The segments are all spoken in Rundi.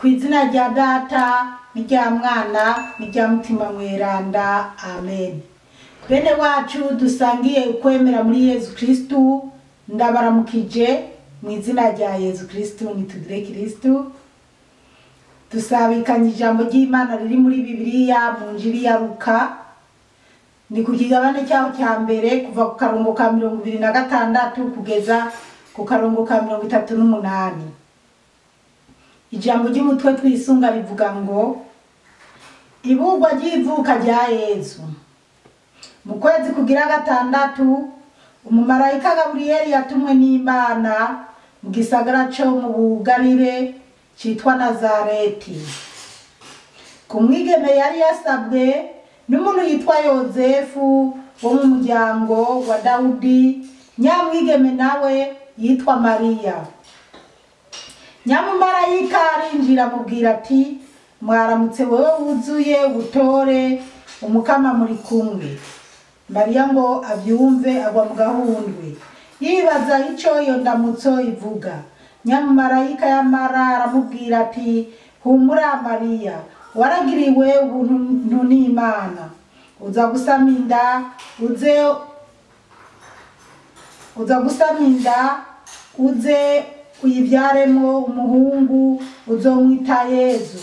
Kw'izina rya Data n'irya Mwana n'irya Mutima Mweranda, amen. Bene wacu dusangiye ukwemera muri Yezu Kristu, ndabaramukije mu izina rya Yezu Kristu, nitugire Kristu. Dusabikanye ijambo ry'Imana riri muri Bibiliya mu Njiri ya Luka, ni ku kigabane cyaho cya mbere kuva ku karongo ka 26 kugeza ku karongo ka 38. Ijambo ry'umutwe twisunga rivuga ngo ibugwa ry'ivuka rya Yezu. Mu kwezi kugira 6, umumarayika Gaburiyeli yatumwe n'Imana mu gisagara cyo mu bugarire citwa Nazareti, ku mwigeme yari yasabwe n'umuntu yitwa Yozefu wo mu muryango wa Dawudi, nyamwigeme nawe yitwa Mariya. Nyamumarayika arinjira amubwira ati, mwaramutse wewe wuzuye ubutore, umukama muri kumwe. Mariya ngo abyumve agwa mu gahundwe, yibaza icyo iyo ndamutso ivuga. Nyamumarayika yamara aramubwira ati, humura Mariya, waragiriwe ubuntu n'Imana, uza gusama inda uze uyibyaremo umuhungu, uzomwita Yezu.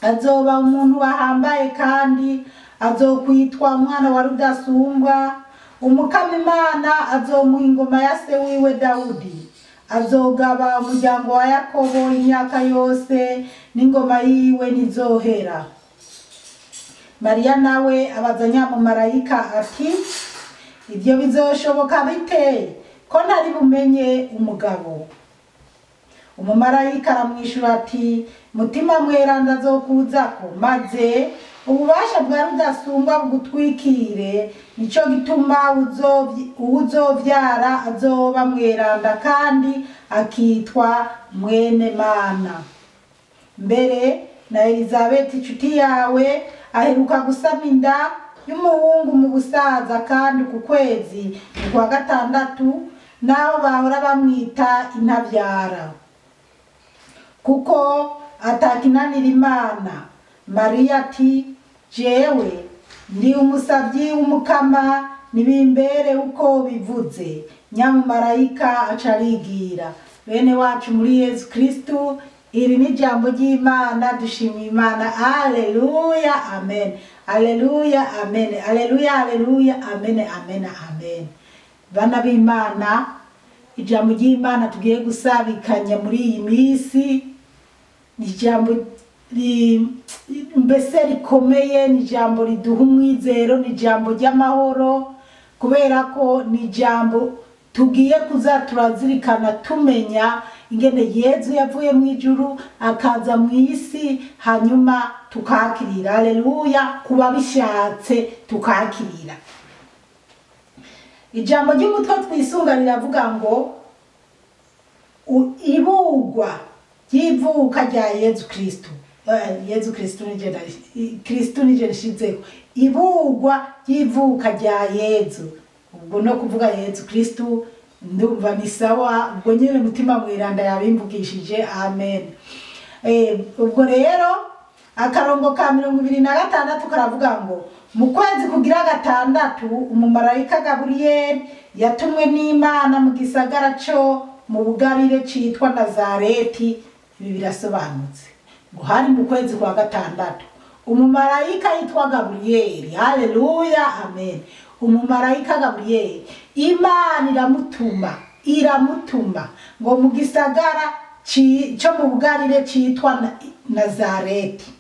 Azoba umuntu wahambaye kandi azokwitwa umwana wa rudasumbwa. Umukama Imana azomuha ingoma ya se wiwe Dawudi, azogaba umuryango wa Yakobo imyaka yose, n'ingoma yiwe ntizohera. Mariya nawe abaza nyamumarayika ati, ibyo bizoshoboka bite ko ntari bumenye umugabo? Umumarayika aramwishura ati, Mutima Mweranda azokuzako, maze ububasha bwa rudasumbwa bugutwikire, nico gituma uzovyara azoba mweranda kandi akitwa mwene Mana. Mbere na Elizabeti inshuti yawe aheruka gusama inda y'umuhungu mu busaza, kandi ku kwezi kwa 6 naho bahora bamwita intabyara, kuko atakinanira Imana. Mariya ati, jewe ndi umusabyi w'umukama, nibimbere uko bivuze. Nyamumarayika acarigira. Bene wacu muri Yezu Kristu, iri ni jambo ry'Imana, dushimiye Imana. Haleluya, amen. Haleluya, amen. Haleluya, haleluya, amen, amen, amen. Bana b'Imana, ijambo ry'Imana tugiye gusabikanya muri iyi minsi ni ijambo mbese rikomeye, ni ijambo riduha umwizero, ni ijambo ry'amahoro, kubera ko ni ijambo tugiye kuza turazirikana tumenya ingene Yezu yavuye mu ijuru akaza mu isi, hanyuma tukakirira. Haleluya, kuba bishatse tukakirira. Ijambo ry'umutwe twisunga riravuga ngo ibugwa ry'ivuka rya Yezu Kristu. Yezu Kristu nije rishizeho ibugwa ry'ivuka rya Yezu. Ubwo no kuvuga Yezu Kristu ndumva ni sawa, ubwo nyine Mutima Mweranda yabimbugishije, amen. Ubwo rero akarongo ka 26 karavuga ngo mu kwezi kugira 6, umumarayika Gaburiyeli yatumwe n'Imana mu gisagara cyo mu bugarire citwa Nazareti. Ibi birasobanutse ngo hari mu kwezi kwa 6 umumarayika yitwa Gaburiyeli. Haleluya, amen. Umumarayika Gaburiyeli Imana iramutuma ngo mu gisagara cyo mu bugarire citwa Nazareti.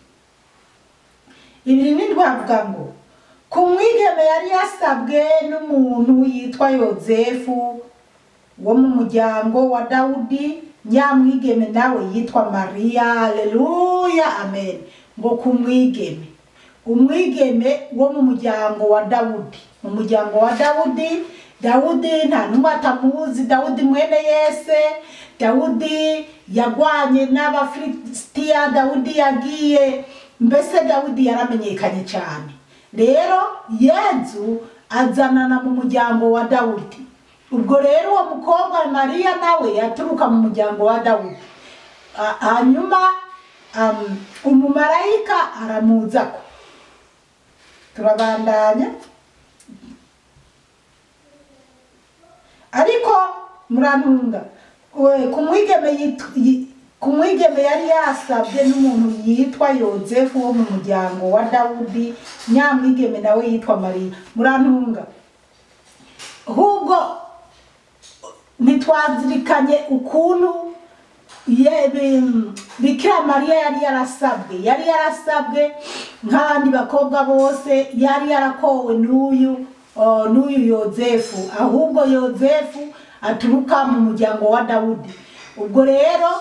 Ibiri ni ndwavuga ngo ku mwigeme yari yasabwe n'umuntu yitwa Yozefu wo mu muryango wa Dawudi, nyamwigeme nawe yitwa Mariya. Haleluya, amen. Ngo ku umwigeme wo mu muryango wa Dawudi. Mu muryango wa Dawudi nta numwe atamuzi. Dawudi mwene Yese, Dawudi yagwanye n'Abafilisitiya, Dawudi yagiye, mbese Dawudi yaramenyekanye cyane. Rero Yezu azanana mu muryango wa Dawudi. Ubwo rero uwo mukobwa Mariya nawe yaturuka mu muryango wa Dawudi. Hanyuma umumarayika aramuzako. Turabandanya. Ariko murantunga kumwigeme yari yasabye n'umuntu yitwa Yozefu wo mu muryango wa Dawudi, nyamwigeme nawe yitwa Mariya. Murantunga ahubwo nitwazirikanye ukuntu Bikira Mariya yari yarasabwe nk'abandi bakobwa bose, yari yarakowe n'uyu Yozefu, ahubwo Yozefu aturuka mu muryango wa Dawudi. Ubwo rero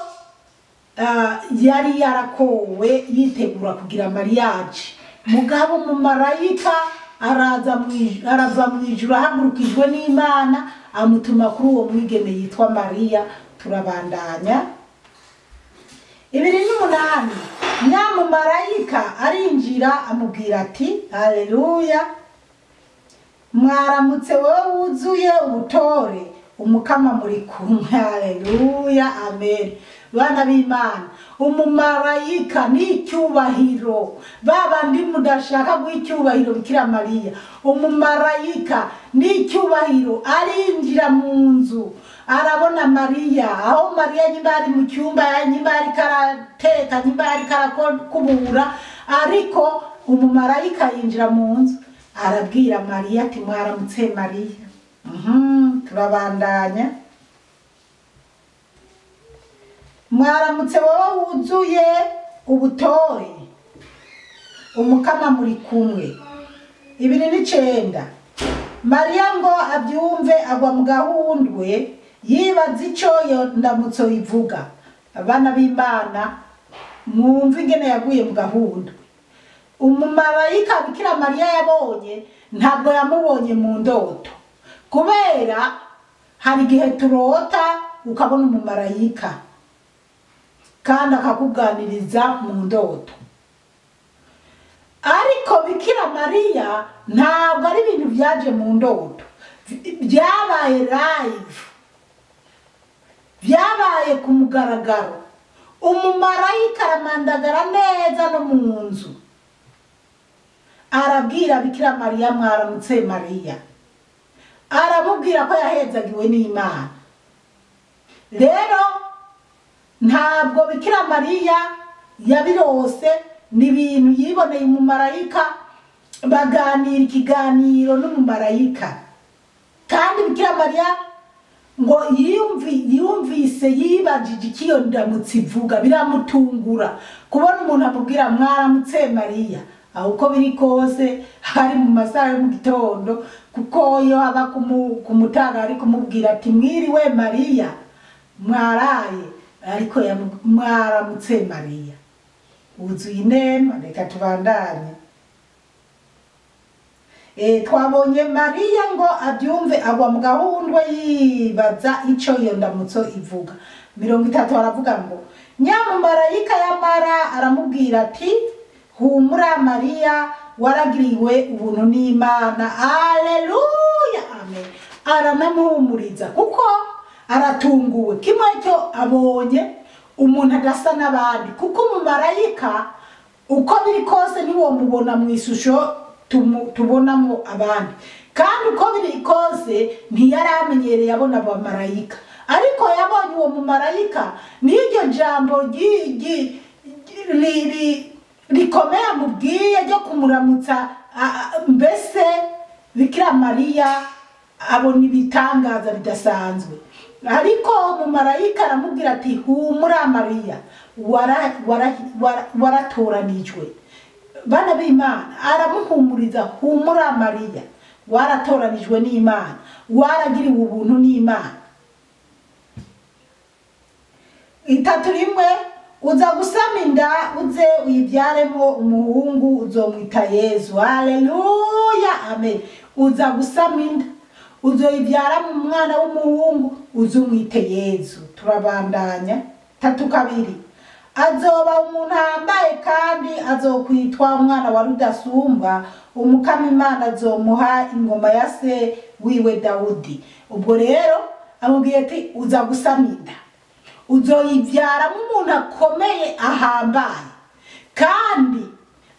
yari yarakowe yitegura kugira mariage. Mugabo umumarayika arava mu ijuru ahagurukijwe n'Imana, amutuma kuri uwo mwigeme yitwa Mariya. Turabandanya. 28 nyamumarayika arinjira amubwira ati haleluya, mwaramutse wowe wuzuye ubutore, umukama muri kumwe. Haleluya, amen. Bana b'Imana, umumarayika ni icyubahiro. Babandi mudashaka guicyubahiro Bikira Mariya, umumarayika ni icyubahiro. Arinjira mu nzu arabona Mariya, aho Mariya nyimba ari mu cyumba, nyimba ari karateka, nyimba ari karakubura, ariko umumarayika yinjira mu nzu arabwira Mariya ati mwaramutse Mariya. Turabandanya. Mwaramutse wowe wuzuye ubutore, umukama muri kumwe. 29 Mariya ngo abyumve agwa mu gahundwe, yibaza icyo yo ndamutso ivuga. Abana b'Imana mwumva ingene yaguye mu gahundwe. Umumarayika Bikira Mariya yabonye ntabwo yamubonye mu ndoto, kubera hari igihe turota ukabona umumarayika kandi akakuganiriza mu ndoto. Ariko Bikira Mariya ntabwo ari ibintu byaje mu ndoto, byabaye live, byabaye ku mugaragaro. Umumarayika aramandagara neza no mu nzu, arabwira Bikira Mariya mwaramutse Mariya, aramubwira ko yahezagiwe n'Imana. Rero ntabwo Bikira Mariya yabirose, ni ibintu yiboneye umumarayika, baganira ikiganiro n'umumarayika. Kandi Bikira Mariya ngo yumvise yibajije ikiyo ndamutse ivuga, biramutungura kubona umuntu amubwira mwaramutse Mariya. Aho uko biri kose hari mu masaha yo mu gitondo, kuko yo aba kumutaga ari kumubwira ati mwiriwe Mariya, mwaraye, ariko mwaramutse Mariya, uzuye inema. Reka tubandanye. Twabonye Mariya ngo abyumve agwa mu gahundwe, yibaza icyo iyo ndamutso ivuga. 30 aravuga ngo nyamumarayika yamara aramubwira ati humura Mariya, waragiriwe ubuntu n'Imana. Haleluya, amen. Aranamuhumuriza kuko aratunguwe, kimwe cyo abonye umuntu adasa n'abandi, kuko umumarayika uko biri kose niwo mubona mu ishusho tubonamo abandi, kandi uko biri kose ntiyaramenyereye abona abamarayika. Ariko yabonye uwo mumarayika, n'iryo jambo rikomeye amubwiye ryo kumuramutsa. Mbese Bikira Mariya abona ibitangaza bidasanzwe. Ariko umumarayika aramubwira ati humura Mariya, waratoranijwe. Bana b'Imana, aramuhumuriza, humura Mariya, waratoranijwe n'Imana, waragiriwe ubuntu n'Imana. 31 uza gusama inda uze uyibyaremo umuhungu, uzomwita Yezu. Haleluya, amen. Uza gusama inda uzoyibyara mu mwana w'umuhungu, uzumwite Yezu. Turabandanya. 32 azoba umuntu ambaye kandi azokwitwa umwana wa Rudasumbwa, umukama Imana azomuha ingoma ya se wiwe Dawudi. Ubwo rero amubwiye ati uza gusama inda, uzoyivyaramo umuntu akomeye ahambaye kandi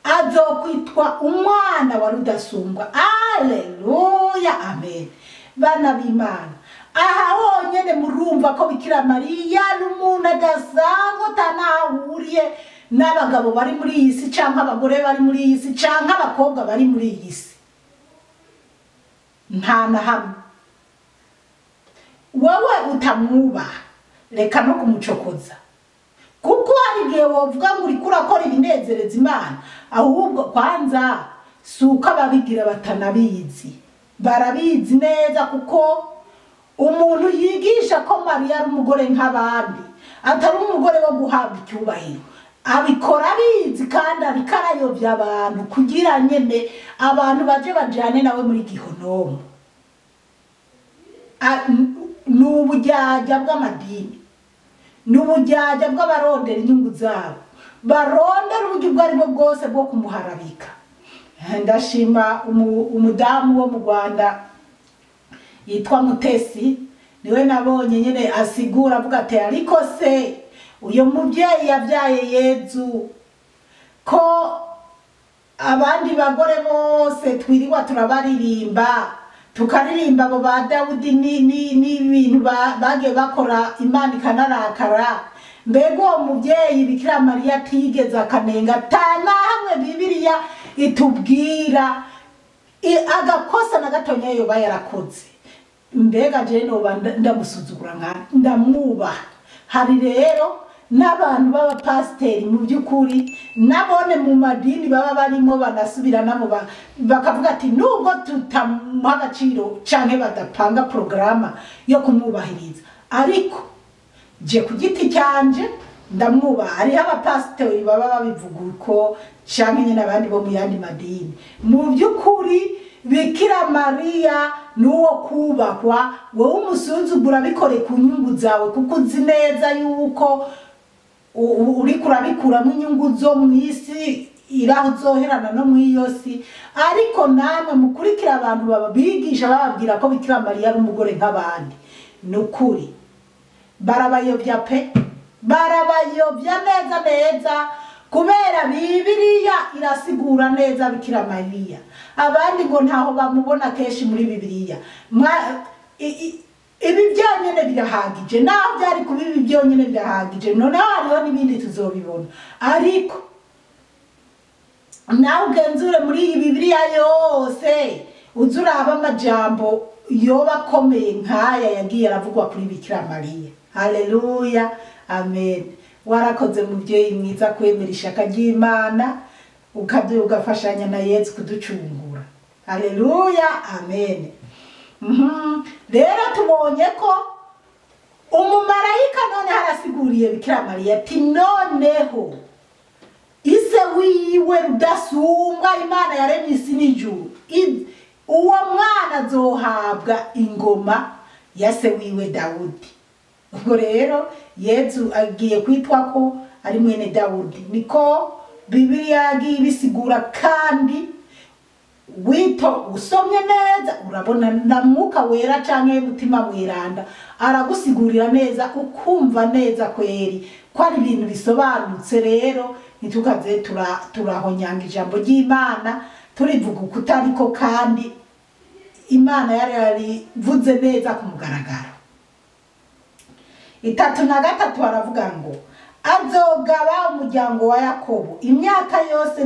azokwitwa umwana wa rudasumbwa. Aleluya, amen. Bana b'Imana, aha honyene murumva ko Bikira Mariya n'umuntu adasanzwe atanahuriye n'abagabo bari muri iyi si canke abagore bari muri iyi si canke abakobwa bari muri iyi si. Nta na hamwe. Wowe utamwubaha, reka no kumucokoza, kuko hari igihe wovuga ngo uriko urakora ibinezereza Imana, ahubwo kwanza suko ababigira batanabizi, barabizi neza, kuko umuntu yigisha ko Mariya ari umugore nk'abandi, atari umugore wo guhabwa icyubahiro, abikora abizi kandi ariko arayobya abantu kugira nyene abantu baje bajane nawe muri gihonomo. N'ubujyajya bw'amadini, n'ubujyajya bw'abarondera inyungu zabo, barondera uburyo ubwo aribwo bwose bwo kumuharabika. Ndashima umudamu wo mu Rwanda yitwa Mutesi, niwe nabonye nyene asigura avuga ati ariko se uyo muvyeyi yavyaye Yezu ko abandi bagore bose twiriwa turabaririmba, tukaririmba abo ba Dawudi n'ibintu bagiye bakora Imana ikanarakara, mbega uwo muvyeyi Bikira Mariya atigeze akanenga tana hamwe Bibiliya itubwira agakosa na gatonya yoba yarakoze? Mbega je noba ndamusuzugura ndamwubaha. Hari rero n'abantu b'abapasiteri mu by'ukuri nabone mu madini baba barimo banasubiranamo bakavuga ati nubwo tutamuha agaciro canke badapanga programa yo kumwubahiriza, ariko je ku giti cyanje ndamwubaha. Hariho abapasiteri baba babivuga uko canke nyine abandi bo mu yandi madini. Mu by'ukuri Bikira Mariya nuwo kubahwa, wowe umusuzugura bikore ku nyungu zawe, kuko uzi neza yuko uri kurabikuramo inyungu zo mw'isi iraho uzoherana no mw'iyosi. Ariko namwe mukurikira abantu babigisha bababwira ko Bikira Mariya ari umugore nk'abandi, nukuri barabayobya pe, barabayobya neza neza, kubera Bibiliya irasigura neza Bikira Mariya. Abandi ngo ntaho bamubona keshi muri Bibiliya. Ibi byonyene birahagije, naho byari kuba ibi byonyene birahagije, noneho hariho n'ibindi tuzobibona. Ariko nawe ugenzure muri iyi Bibiliya yose uzuraba amajambo yoba akomeye nk'aya yagiye aravugwa kuri Bikira Mariya. Haleluya, amen. Warakoze muvyeyi mwiza kwemera ishaka ry'Imana ugafashanya na Yesu kuducungura. Haleluya, amen. Rero tubonye ko umumarayika none harasiguriye Bikira Mariya ati noneho ise wiwe rudasumbwa Imana yaremye isi n'ijuru, uwo mwana azohabwa ingoma ya se wiwe Dawudi. Ubwo rero Yesu agiye kwitwa ko ari mwene Dawudi, niko Bibiliya yagiye ibisigura. Kandi wito usomye neza urabona na Mwuka Wera canke Mutima Mweranda aragusigurira neza, ukumva neza kweri ko ari ibintu bisobanutse. Rero nitukaze turahonyanga ijambo ry'Imana turivuga ukutariko, kandi Imana yari vuze neza ku mugaragaro. 3 baravuga ngo azogaba umuryango wa Yakobo imyaka yose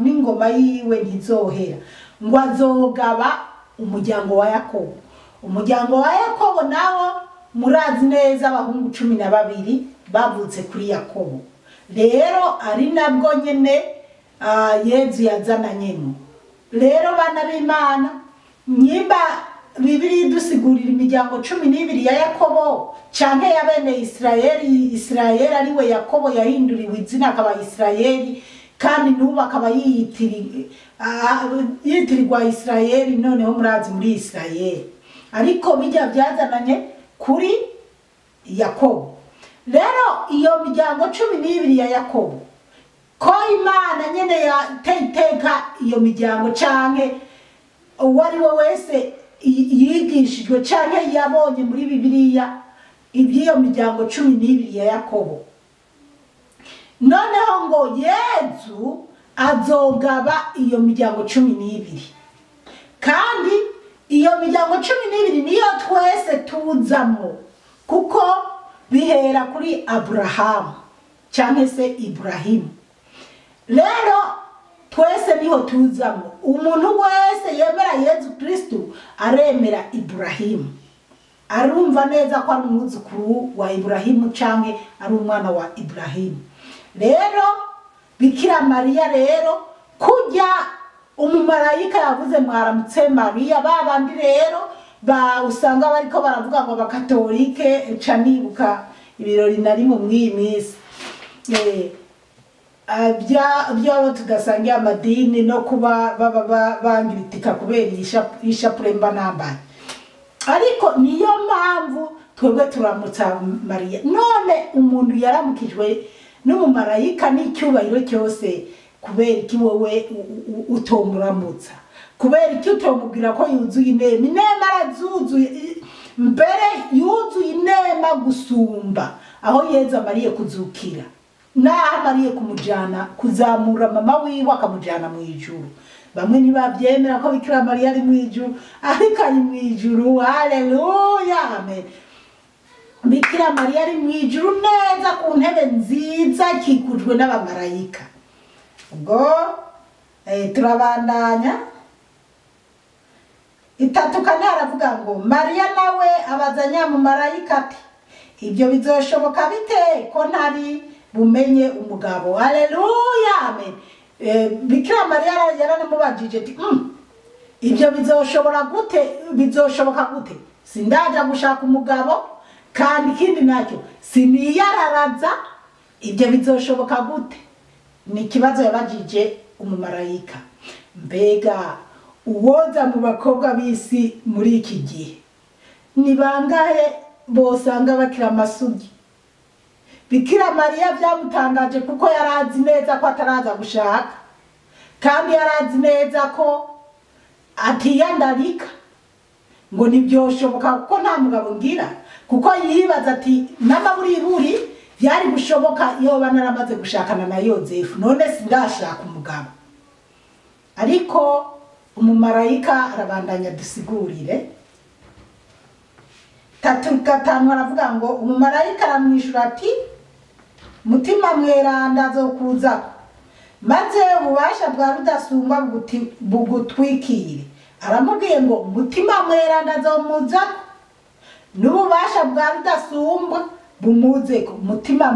n'ingoma yiwe ntizohera. Ngo azogaba umuryango wa Yakobo. Umuryango wa Yakobo nawo murazi neza abahungu 12 bavutse kuri Yakobo. Rero ari nabwo nyene Yezu yazananyemo. Rero bana b'Imana, nyimba Bibiliya dusigurira imiryango 12 ya Yakobo canke ya bene Israeli. Israeli ariwe Yakobo yahinduriwe izina akaba Israeli, kandi nubu akaba yitirirwa Israeli. Noneho murazi muri Israeli, ariko bijya byazananye kuri Yakobo. Rero iyo miryango 12 ya Yakobo ko Imana nyene yateka iyo miryango canke uwari we wese yigishijwe canke yabonye muri Bibiliya iby'iyo miryango 12 ya Yakobo. Noneho ngo Yezu azogaba iyo miryango 12, kandi iyo miryango 12 niyo twese tuzamo, kuko bihera kuri Abrahamu cyangwa se Ibrahimu. Rero twese niho tuzamo. Umuntu wese yemera Yezu Kristo aremera Ibrahimu, arumva neza ko ari umwuzukuru wa Ibrahimu cyangwa ari umwana wa Ibrahimu. Rero Bikira Mariya rero kujya umumarayika yavuze mwaramutse Mariya, babandi rero usanga bariko baravuga ngo bakatolike, canibuka ibirori nari mu mwimisi bya tudasangiye amadini no kuba bangiritika kubera ishapure mba nambaye. Ariko niyo mpamvu twebwe turamutsa Mariya. None umuntu yaramukijwe n'umumarayika n'icyubahiro cyose, kubera iki wowe utomuramutsa? Kubera iki utomubwira ko yuzuye inema? Inema arazuzuye, mbere yuzuye inema gusumba aho Yezu amariye kuzukira, naho amariye kumujana kuzamura mama wiwe akamujana mu ijuru. Bamwe ntibabyemera ko Bikira Mariya ari mu ijuru, ariko ari mu ijuru. Haleluya, amen. Bikira Mariya ari mu ijuru neza ku ntebe nziza kikujwe n'abamarayika. Ubwo turabandanya. 3 kane aravuga ngo Mariya nawe abazanya mu marayika ati, ibyo bizoshoboka bite ko ntari bumenye umugabo? Haleluya, amen. Bikira Mariya yaranamubajije ati ibyo bizoshoboka gute? Sindaja gushaka umugabo, kandi ikindi nacyo siniyararaza, ibyo bizoshoboka gute? Ni ikibazo yabajije umumarayika. Mbega uwoza mu bakobwa b'isi muri iki gihe ni bangahe bosanga bakira amasugi? Bikira Mariya byamutangaje kuko yarazi neza ko ataraza gushaka, kandi yarazi neza ko atiyandarika ngo nibyoshoboka kuko nta mugabo ngira, kuko yibaza ati n'amaburiburi byari gushoboka iyo banaramaze gushakana na Yozefu, none sindashaka umugabo. Ariko umumarayika arabandanya dusigurire. 3:5 aravuga ngo umumarayika aramwishura ati, mutima mweranda azokuzako, maze ububasha bwa rudasumba bugutwikire. Aramubwiye ngo mutima mweranda azomuzako, n'ububasha bwa rudasumba bumuzeko. Mutima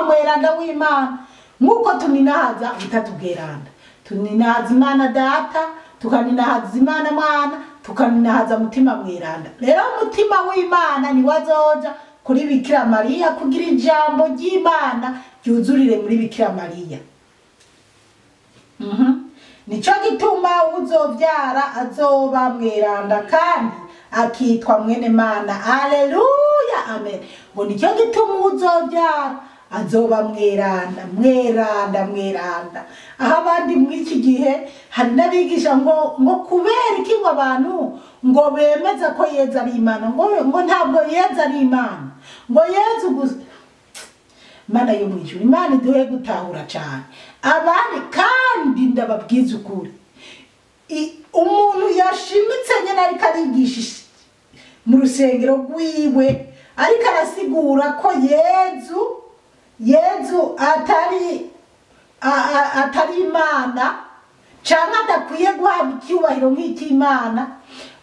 mweranda w'Imana, nk'uko tuninahaza ubutatu bweranda. Tuninahaza Imana Data, tukaninahaza Imana Mwana, tukaninahaza mutima mweranda. Rero mutima w'Imana ni wazoja kuri Bikira Mariya kugira ijambo ry'Imana ryuzurire muri Bikira Mariya. Nico gituma uzovyara azoba mweranda kandi akitwa mwene Mana. Haleluya, amen. Ngo nico gituma uzovyara azoba mweranda. Aho abandi muri iki gihe hari n'abigisha ngo kubera iki ngo abantu ngo bemeza ko Yezu ari Imana, ngo ntabwo Yezu ari Imana, ngo Yezu gusa. Mana yo mwijuru, Imana iduhe gutahura cyane abandi. Kandi ndababwiza ukuri, umuntu yashimitse nyene ariko arigisha mu rusengero rwiwe, ariko arasigura ko Yezu atari Imana cyangwa adakwiye guhabwa icyubahiro nk'icy'Imana,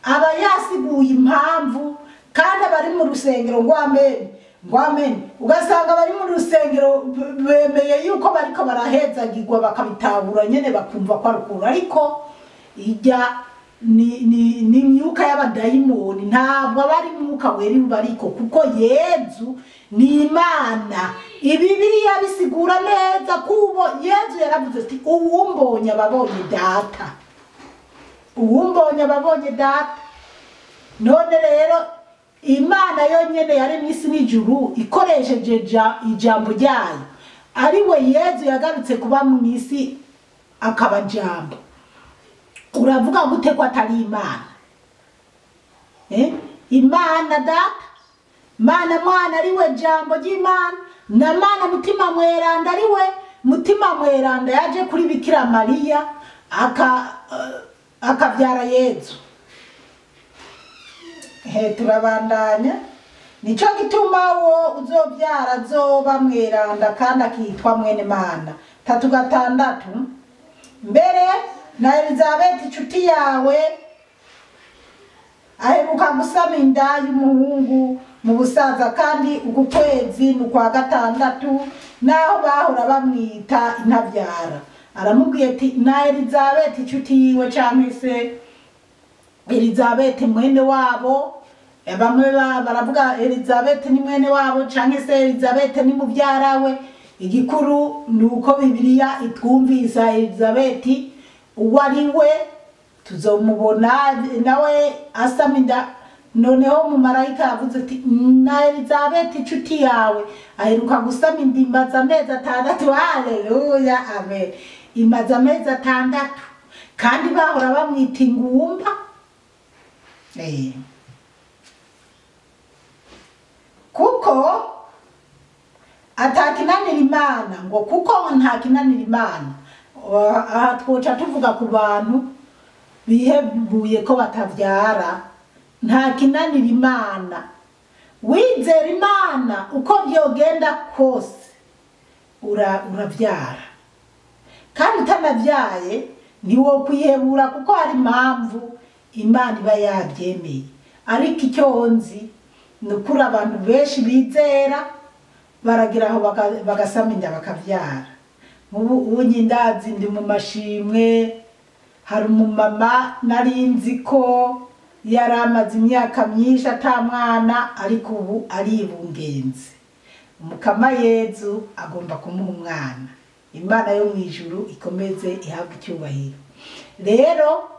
aba yasiguye impamvu. Kandi abari mu rusengero ngo amen, ugasanga bari mu rusengero bemeye yuko bariko barahezagirwa, bakabitahura nyene bakumva ko arukura. Ariko ijya ni myuka y'abadayimoni, ntabwo abari mwuka wera bariko, kuko Yezu ni Imana. Bibiliya bisigura neza kubo Yezu yaravuze ati, uwumbonye ababonye Data, uwumbonye ababonye Data. None rero Imana yonyene yaremye isi n'ijuru ikoresheje ijambo ryayo, ari we Yezu yagarutse kuba mu isi akaba jambo. Uravuga gute ko atari Imana? Imana Data Mana mwana ari we jambo ry'Imana, na Mana mutima mweranda ari we mutima mweranda yaje kuri Bikira Mariya akabyara Yezu. Turabandanya. Nico gituma wo uzobyara azoba mweranda kandi akitwa mwene Mana. 3:6. Mbere na Elizabeth inshuti yawe aheruka gusama inda y'umuhungu mu busaza, kandi uku kwezi ni kwa 6 naho bahora bamwita intabyara. Aramubwiye ati na Elizabeth inshuti yiwe canke se Elizabeth mwene wabo. Bamwe baravuga Elizabeth ni mwene wabo canke se Elizabeth ni mubyara we. Igikuru nuko Bibiliya itwumvisa Elizabeth uwo ari we, tuzomubona nawe asama inda. Noneho mu marayika yavuze ati na Elizabeth inshuti yawe aheruka gusama inda imaze amezi 6. Haleluya, amen. Imaze amezi 6 kandi bahora bamwita ingumba. Kuko atakinanira Imana, ngo kuko ntakinanira Imana. Aha twoca tuvuga ku bantu bihebuye ko batabyara. Ntakinanira Imana. Wizera Imana uko byogenda kose urabyara. Kandi utanabyaye niwo kwihebura, kuko hari impamvu Imana iba yabyemeye. Ariko icyo nzi nukuri abantu benshi bizera baragira aho bagasama inda bakabyara. Ubu nyindazi ndi mu mashimwe. Hari umumama narinzi ko yaramaze imyaka myinshi atamwana, ariko ubu aribungenze. Umukama Yezu agomba kumuha umwana. Imana yo mu ijuru ikomeze ihabwe icyubahiro. Rero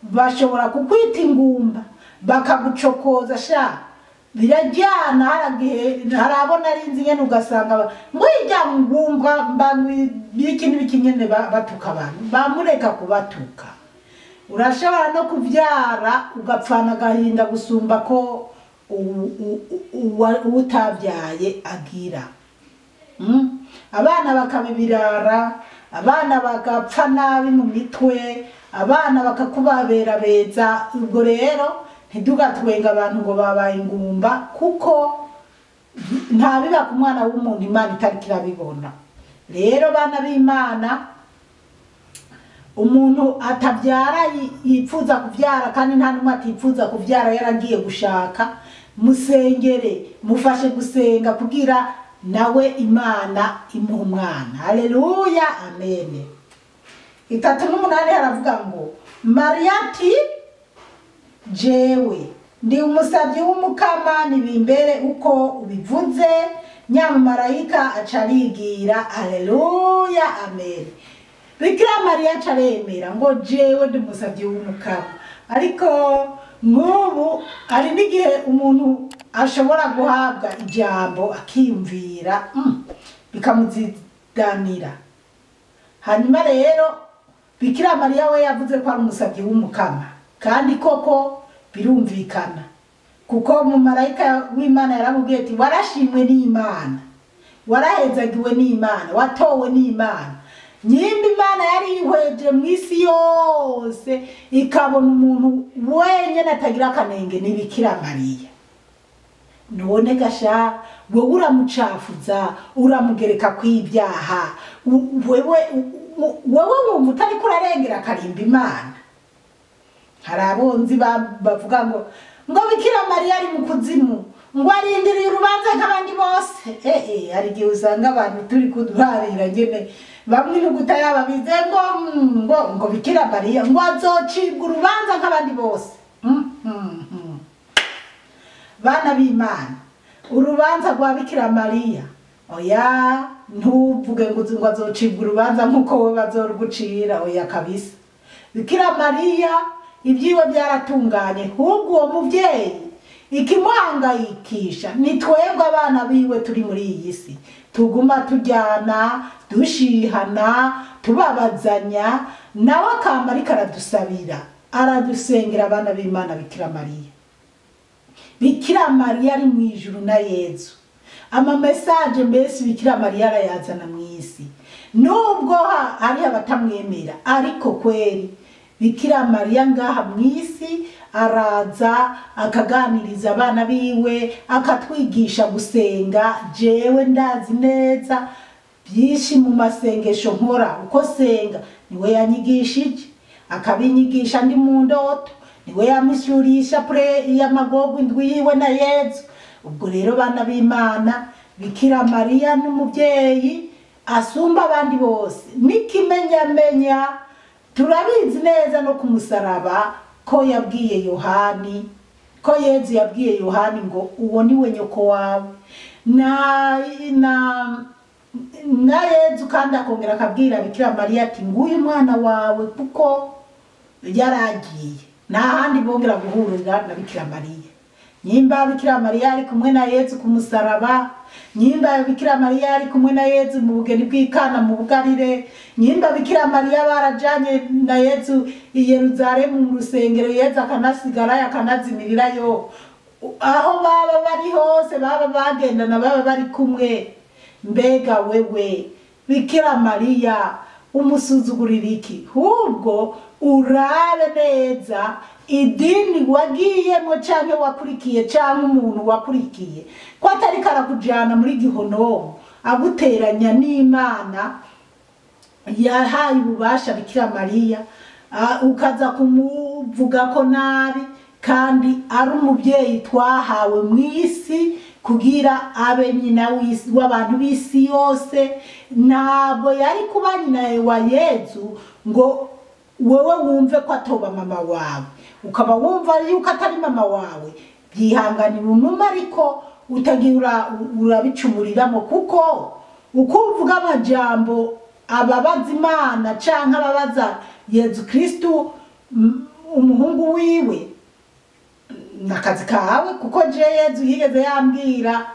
bashobora kukwita ingumba bakagucokoza sha birajyana. Harabona ari inzi nyene ugasanga ngo ijya ngumba mbangwi biki nyene batuka abantu. Bamureka kubatuka. Urashobora no kubyara ugapfana agahinda gusumba ko utabyaye agira. Abana bakabibirara, abana bagapfa nabi mu mitwe, abana bakakubabera beza. Ubwo rero ntidugatwenga abantu ngo babaye ingumba, kuko nta biba ku mwana w'umuntu Imana itari kirabibona. Rero bana b'Imana, umuntu atabyara yipfuza kubyara, kandi nta numwe atipfuza kubyara yaragiye gushaka, musengere, mufashe gusenga kugira nawe Imana imuha umwana. Haleluya, amen. 3:8 haravuga ngo Mariya ati jewe ndi umusabyi w'Umukama, nibimbere uko ubivuze. Nyamarayika acarigira. Haleluya, amen. Bikira Mariya acaremera ngo jewe ndi umusabyi w'Umukama. Ariko nk'ubu hari n'igihe umuntu ashobora guhabwa ijambo akiyumvira bikamuzidanira. Hanyuma rero Bikira Mariya we yavuze ko ari umusabyi w'Umukama, kandi koko birumvikana, kuko mu marayika w'Imana yaramubwiye ati warashimwe n'Imana, warahezagiwe n'Imana, watowe n'Imana. Nyimba Imana yari ihweje mu isi yose ikabona umuntu wenyene atagira akanenge ni Bikira Mariya. None gasha wewe uramucafuza, uramugereka kw'ibyaha, wewe wumva utari kurarengera akarimba Imana. Hari abonzi bavuga ngo Bikira Mariya ari mu kuzimu, ngo arindiriye urubanza nk'abandi bose. Hari igihe usanga abantu turi kuduharira nyene bamwe n'uguta yaba bize ngo Bikira Mariya ngo azocibwa urubanza nk'abandi bose. Bana b'Imana, urubanza rwa Bikira Mariya oya ntuvuge ngo azocibwa urubanza nk'uko we bazorugucira, oya kabisa. Bikira Mariya ibyiwe byaratunganye, ahubwo uwo muvyeyi ikimuhangayikisha ni twebwe abana biwe turi muri iyi si, tuguma tujyana dushihana tubabazanya. Nawe akamba ariko aradusabira, aradusengera abana b'Imana Bikira Mariya. Bikira Mariya ari mu ijuru na Yezu. Ama message mbese Bikira Mariya arayazana mu isi. Nubwo hari abatamwemera ariko kweri Bikira Mariya ngaha mu isi araza akaganiriza abana biwe akatwigisha gusenga. Jewe ndazi neza byinshi mu masengesho nkora uko senga niwe yanyigishije, akabinyigisha ndi mu ndoto, niwe yamusyurisha y'amagogo indwi yiwe na Yezu. Ubwo rero bana b'Imana, Bikira Mariya n'umubyeyi asumba abandi bose. Nikimenyamenya turabizi neza no kumusaraba ko yabwiye Yohani, ko Yezu yabwiye Yohani ngo uwo niwe nyoko wawe. Na Yezu kandi akongera akabwira Bikira Mariya ati nguyu mwana wawe, kuko yaragiye nta handi bongera guhurira na Bikira Mariya. Nyimba Bikira Mariya ari kumwe na Yezu kumusaraba, nyimba Bikira Mariya ari kumwe na Yezu mu bugeni bw'Ikana mu bugarire, nyimba Bikira Mariya barajanye na Yezu i Yerusalemu mu rusengero, Yezu akanasigara yakanazimirirayo. Aho baba bari hose baba bagendana baba bari kumwe. Mbega wewe Bikira Mariya umusuzugurira iki? Hubwo urabe neza idini wagiyemo canke wakurikiye canke umuntu wakurikiye ko atari karakujana muri gihonomo aguteranya n'Imana yahaye ububasha Bikira Mariya, ukaza kumuvuga ko nabi kandi ari umubyeyi twahawe mu isi kugira abe nyina w'abantu b'isi yose. Ntabwo yari kuba nyina wa Yezu ngo wewe wumve ko atoba mama wawe, ukaba wumva yuko atari mama wawe. Byihanganira unuma ariko utagira urabicumuriramo, kuko ukuvuga amajambo ababaza Imana canke ababaza Yezu Kristo umuhungu wiwe nakazi kawe. Kuko je Yezu yigeze yambwira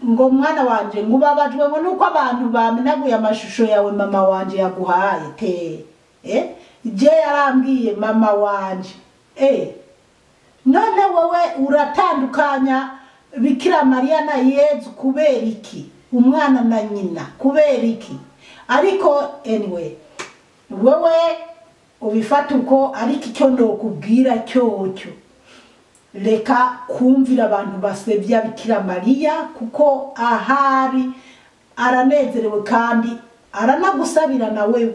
ngo mwana wanje ngubabajwe ngo nuko abantu bamenaguye amashusho yawe mama wanje yaguhaye te. Je yarambwiye mama wanje. None wowe uratandukanya Bikira Mariya na Yezu kubera iki? Umwana na nyina kubera iki? Ariko anyway wewe ubifata uko ariko icyo ndokubwira cyocyo, reka kumvira abantu basebya Bikira Mariya, kuko ahari aranezerewe kandi aranagusabira nawe.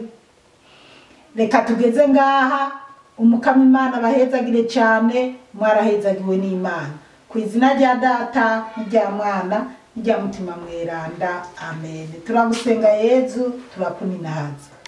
Reka tugeze ngaha. Umukama Imana bahezagire cyane, mwarahezagiwe n'Imana. Ku izina rya Data n'irya Mwana n'irya Mutima Mweranda, amen. Turagusenga Yezu, turakuninahaza.